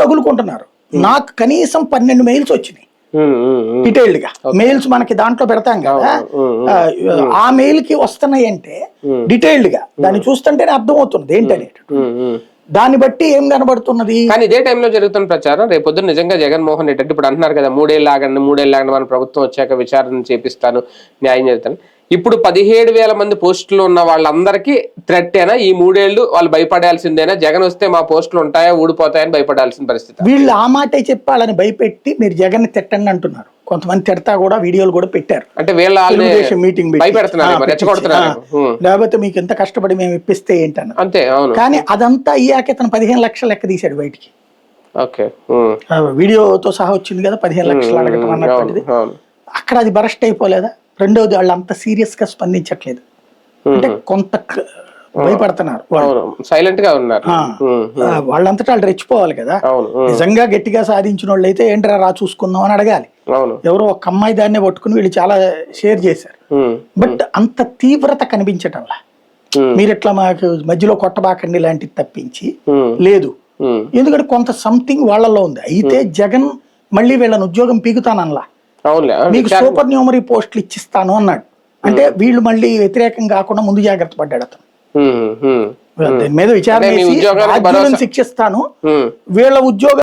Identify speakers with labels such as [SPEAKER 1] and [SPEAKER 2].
[SPEAKER 1] తగులుకుంటున్నారు. నాకు కనీసం 12 మెయిల్స్ వచ్చినాయి డీటెయిల్డ్ గా. మెయిల్స్ మనకి దాంట్లో పెడతాం కదా, ఆ మెయిల్ కి వస్తున్నాయి అంటే డీటెయిల్డ్ గా దాన్ని చూస్తుంటేనే అర్థం అవుతుంది ఏంటనేది. దాన్ని బట్టి ఏం కనబడుతున్నది.
[SPEAKER 2] కానీ ఇదే టైంలో జరుగుతున్న ప్రచారం రేపు పొద్దున్న నిజంగా జగన్మోహన్ రెడ్డి అంటే ఇప్పుడు అంటున్నారు కదా 3 ఏళ్ళు ఆగండి మన ప్రభుత్వం వచ్చాక విచారణ చేపిస్తాను, న్యాయం చేస్తాను. ఇప్పుడు 17,000 మంది పోస్టులు ఉన్న వాళ్ళందరికీ థ్రెట్టేనా ఈ 3 ఏళ్ళు? వాళ్ళు భయపడాల్సిందేనా? జగన్ వస్తే మా పోస్టులు ఉంటాయా ఊడిపోతాయని భయపడాల్సిన పరిస్థితి?
[SPEAKER 1] వీళ్ళు ఆ మాటే చెప్పాలని భయపెట్టి మీరు జగన్ తిట్టండి అంటున్నారు. కొంతమంది తిడతా కూడా వీడియోలు కూడా పెట్టారు.
[SPEAKER 2] అంటే వీళ్ళ
[SPEAKER 1] మీటింగ్ లేకపోతే మీకు ఎంత కష్టపడి మేము ఇప్పిస్తే ఏంటన్న
[SPEAKER 2] అంతే. అవును.
[SPEAKER 1] కానీ అదంతా అయ్యాక ఇతను 15 లక్షలు లెక్క తీశాడు బయటికి.
[SPEAKER 2] ఓకే.
[SPEAKER 1] వీడియోతో సహా వచ్చింది కదా 15 లక్షలు అడగటం అన్నటువంటిది. అక్కడ అది బరస్ట్ అయిపోలేదా? రెండవది వాళ్ళు అంత సీరియస్ గా స్పందించట్లేదు అంటే కొంత భయపడుతున్నారు,
[SPEAKER 2] సైలెంట్ గా ఉన్నారు.
[SPEAKER 1] వాళ్ళంతటా వాళ్ళు రెచ్చిపోవాలి కదా. నిజంగా గట్టిగా సాధించిన వాళ్ళు అయితే ఏంట్రా రా చూసుకుందాం అని అడగాలి. ఎవరో ఒక అమ్మాయి దాన్నే పట్టుకుని వీళ్ళు చాలా షేర్ చేశారు. బట్ అంత తీవ్రత కనిపించటంలా. మీరు ఇట్లా మాకు మధ్యలో కొట్టబాకండి లాంటిది తప్పించి లేదు. ఎందుకంటే కొంత సంథింగ్ వాళ్ళల్లో ఉంది. అయితే జగన్ మళ్ళీ వీళ్ళని ఉద్యోగం పీకుతానల్లా, మీకు సూపర్ న్యూమరీ పోస్టులు ఇచ్చిస్తాను అన్నాడు. అంటే వీళ్ళు మళ్ళీ వ్యతిరేకం కాకుండా ముందు జాగ్రత్త పడ్డాడు అతను. దీని మీద విచారణ చేసి శిక్షిస్తాను, వీళ్ళ ఉద్యోగం